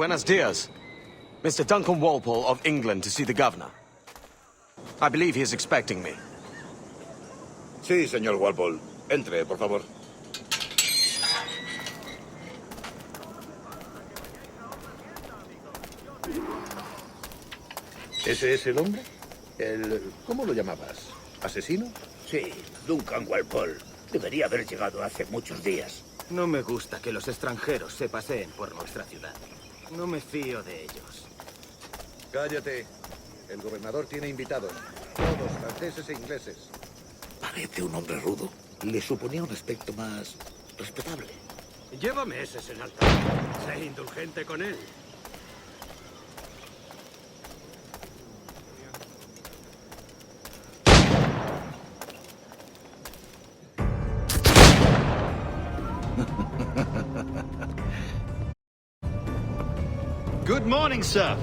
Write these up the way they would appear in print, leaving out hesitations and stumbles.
Buenos dias. Mr. Duncan Walpole of England to see the governor. I believe he is expecting me. Sí, señor Walpole. Entre, por favor. ¿Ese es el hombre? ¿Cómo lo llamabas? ¿Asesino? Sí, Duncan Walpole. Debería haber llegado hace muchos días. No me gusta que los extranjeros se paseen por nuestra ciudad. No me fío de ellos. Cállate. El gobernador tiene invitados. Todos franceses e ingleses. Parece un hombre rudo. Le suponía un aspecto más respetable. Lleva meses en altar. Sé indulgente con él. Good morning, sir.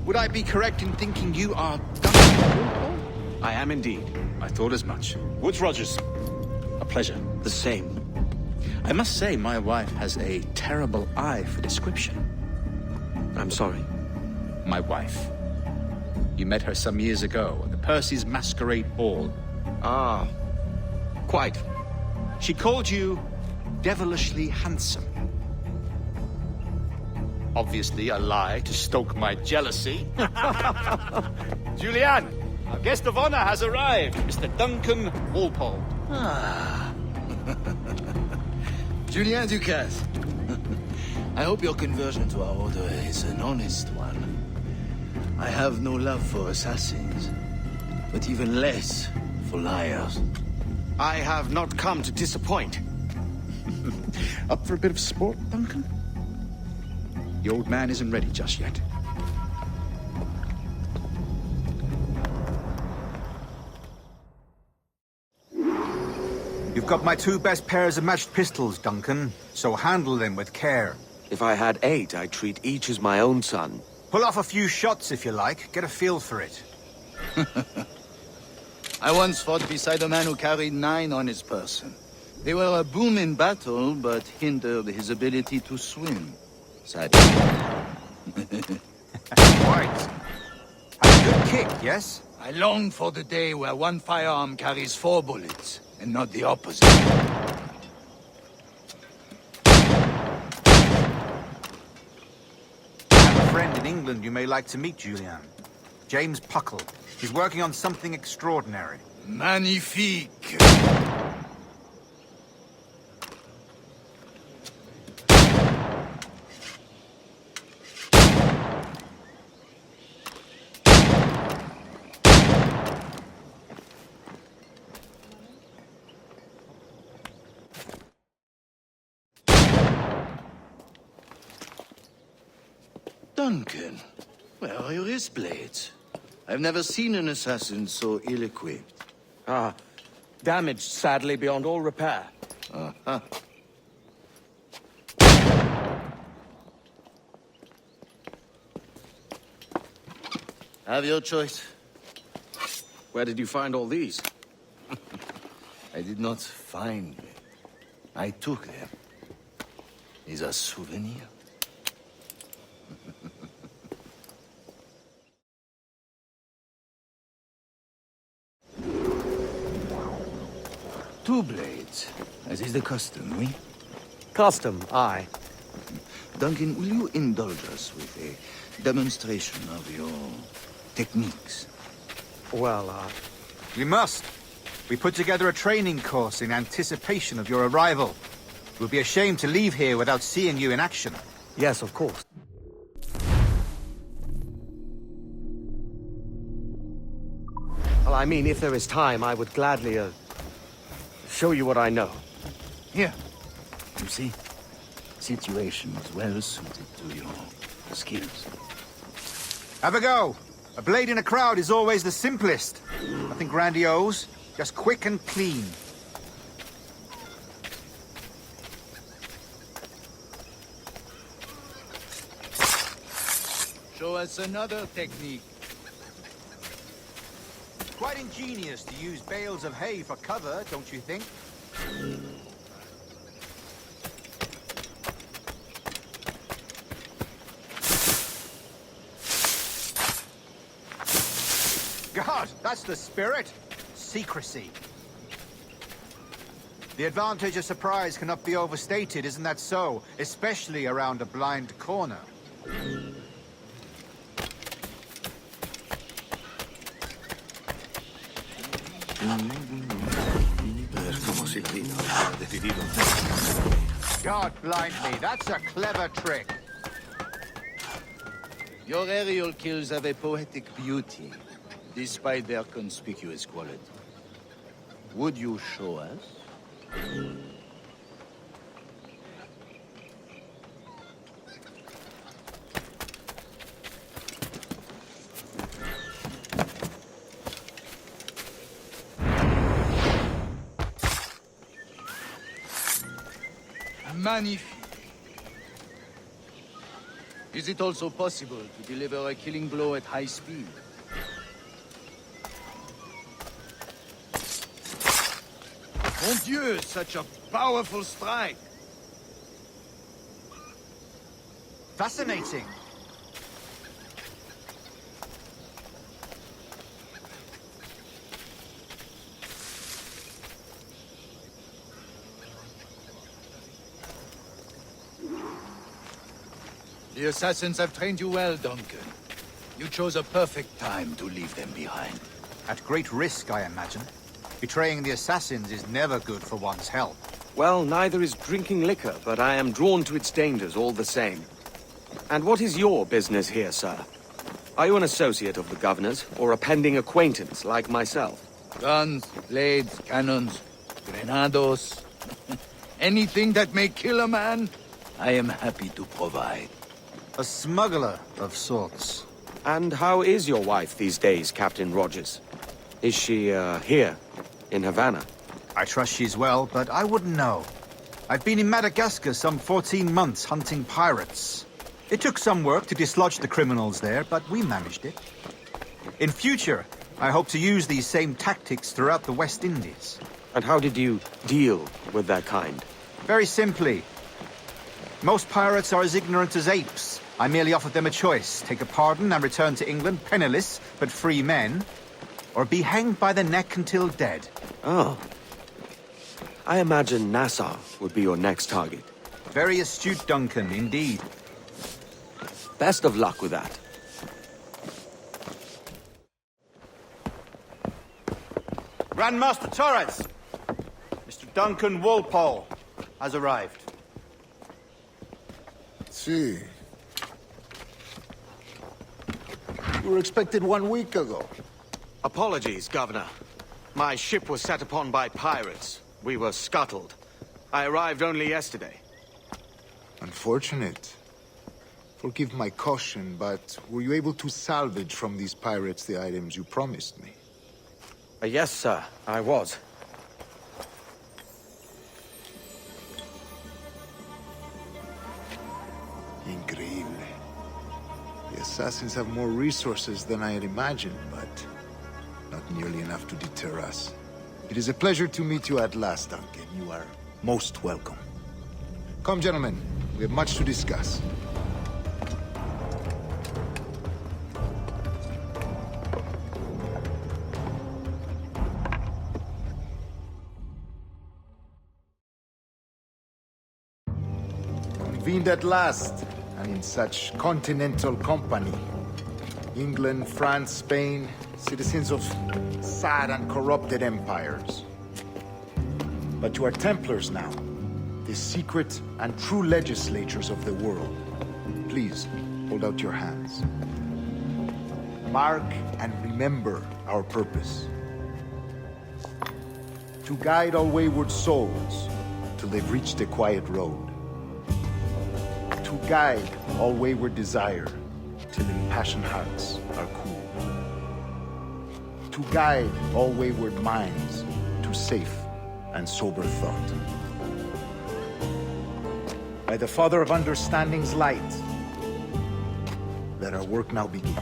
Would I be correct in thinking you are Duncan? I am indeed. I thought as much. Woods Rogers. A pleasure. The same. I must say my wife has a terrible eye for description. I'm sorry. My wife. You met her some years ago at the Percy's Masquerade Ball. Ah, quite. She called you devilishly handsome. Obviously a lie to stoke my jealousy. Julianne, our guest of honor has arrived, Mr. Duncan Walpole. Ah. Julien Ducasse. I hope your conversion to our order is an honest one. I have no love for assassins, but even less for liars. I have not come to disappoint. Up for a bit of sport, Duncan? The old man isn't ready just yet. You've got my two best pairs of matched pistols, Duncan, so handle them with care. If I had 8, I'd treat each as my own son. Pull off a few shots if you like, get a feel for it. I once fought beside a man who carried 9 on his person. They were a boon in battle, but hindered his ability to swim. Sadly. Right. Had a good kick, yes? I long for the day where one firearm carries 4 bullets, and not the opposite. I have a friend in England you may like to meet, Julian. James Puckle. He's working on something extraordinary. Magnifique! Duncan, where are your wrist blades? I've never seen an assassin so ill-equipped. Ah, damaged sadly beyond all repair. Uh-huh. Have your choice. Where did you find all these? I did not find them. I took them. Is a souvenir. Two blades, as is the custom, oui? Custom, aye. Duncan, will you indulge us with a demonstration of your techniques? Well, We must. We put together a training course in anticipation of your arrival. It would be a shame to leave here without seeing you in action. yes, of course. Well, I mean, if there is time, I would gladly, show you what I know. Here. You see, situation is well suited to your skills. Have a go. A blade in a crowd is always the simplest. Nothing grandiose, just quick and clean. Show us another technique. Quite ingenious to use bales of hay for cover, don't you think? God, that's the spirit. Secrecy. The advantage of surprise cannot be overstated, isn't that so? Especially around a blind corner. God blind me, that's a clever trick. Your aerial kills have a poetic beauty, despite their conspicuous quality. Would you show us? Magnifique. Is it also possible to deliver a killing blow at high speed? Mon Dieu, such a powerful strike! Fascinating. The assassins have trained you well, Duncan. You chose a perfect time to leave them behind. At great risk, I imagine. Betraying the assassins is never good for one's health. Well, neither is drinking liquor, but I am drawn to its dangers all the same. And what is your business here, sir? Are you an associate of the governor's, or a pending acquaintance like myself? Guns, blades, cannons, grenados. Anything that may kill a man, I am happy to provide. A smuggler of sorts. And how is your wife these days, Captain Rogers? Is she, here, in Havana? I trust she's well, but I wouldn't know. I've been in Madagascar some 14 months hunting pirates. It took some work to dislodge the criminals there, but we managed it. In future, I hope to use these same tactics throughout the West Indies. And how did you deal with that kind? Very simply. Most pirates are as ignorant as apes. I merely offered them a choice. Take a pardon and return to England penniless, but free men. Or be hanged by the neck until dead. Oh. I imagine Nassau would be your next target. Very astute, Duncan, indeed. Best of luck with that. Grandmaster Torres! Mr. Duncan Walpole has arrived. See. You were expected 1 week ago. Apologies, Governor. My ship was set upon by pirates. We were scuttled. I arrived only yesterday. Unfortunate. Forgive my caution, but were you able to salvage from these pirates the items you promised me? Yes, sir, I was. Increíble. The assassins have more resources than I had imagined, but not nearly enough to deter us. It is a pleasure to meet you at last, Duncan. You are most welcome. Come, gentlemen. We have much to discuss. Convened at last, and in such continental company. England, France, Spain, citizens of sad and corrupted empires. But you are Templars now, the secret and true legislators of the world. Please, hold out your hands. Mark and remember our purpose. To guide all wayward souls till they've reached the quiet road. To guide all wayward desire till impassioned hearts are cool. To guide all wayward minds to safe and sober thought. By the Father of Understanding's light, let our work now begin.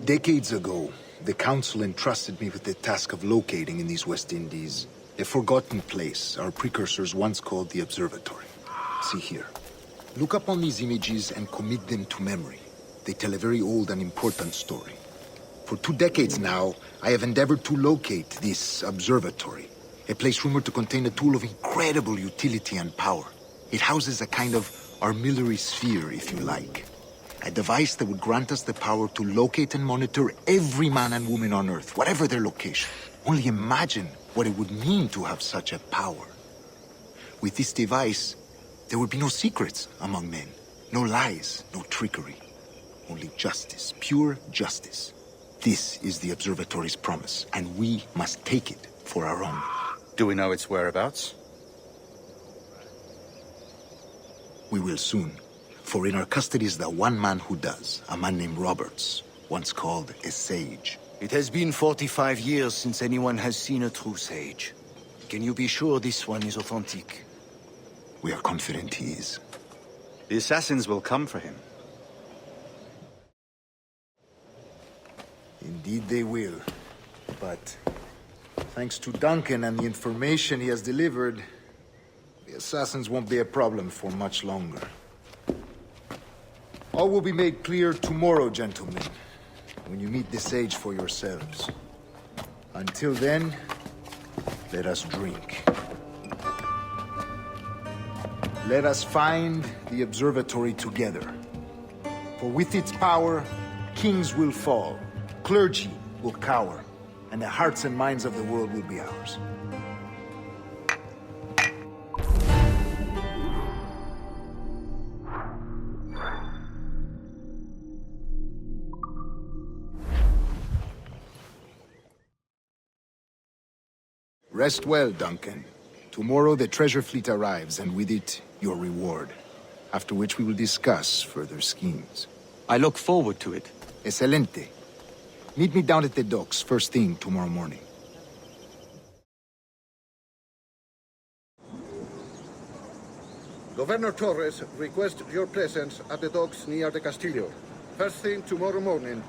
Decades ago, the Council entrusted me with the task of locating in these West Indies a forgotten place our precursors once called the Observatory. See here. Look upon these images and commit them to memory. They tell a very old and important story. For 2 decades now, I have endeavored to locate this observatory, a place rumored to contain a tool of incredible utility and power. It houses a kind of armillary sphere, if you like. A device that would grant us the power to locate and monitor every man and woman on Earth, whatever their location. Only imagine what it would mean to have such a power. With this device, there would be no secrets among men, no lies, no trickery. Only justice, pure justice. This is the observatory's promise, and we must take it for our own. Do we know its whereabouts? We will soon. For in our custody is the one man who does, a man named Roberts, once called a sage. It has been 45 years since anyone has seen a true sage. Can you be sure this one is authentic? We are confident he is. The assassins will come for him. Indeed they will. But thanks to Duncan and the information he has delivered, the assassins won't be a problem for much longer. All will be made clear tomorrow, gentlemen, when you meet the sage for yourselves. Until then, let us drink. Let us find the observatory together. For with its power, kings will fall, clergy will cower, and the hearts and minds of the world will be ours. Rest well, Duncan. Tomorrow the treasure fleet arrives, and with it, your reward. After which we will discuss further schemes. I look forward to it. Excelente. Meet me down at the docks first thing tomorrow morning. Governor Torres requests your presence at the docks near the Castillo. First thing tomorrow morning.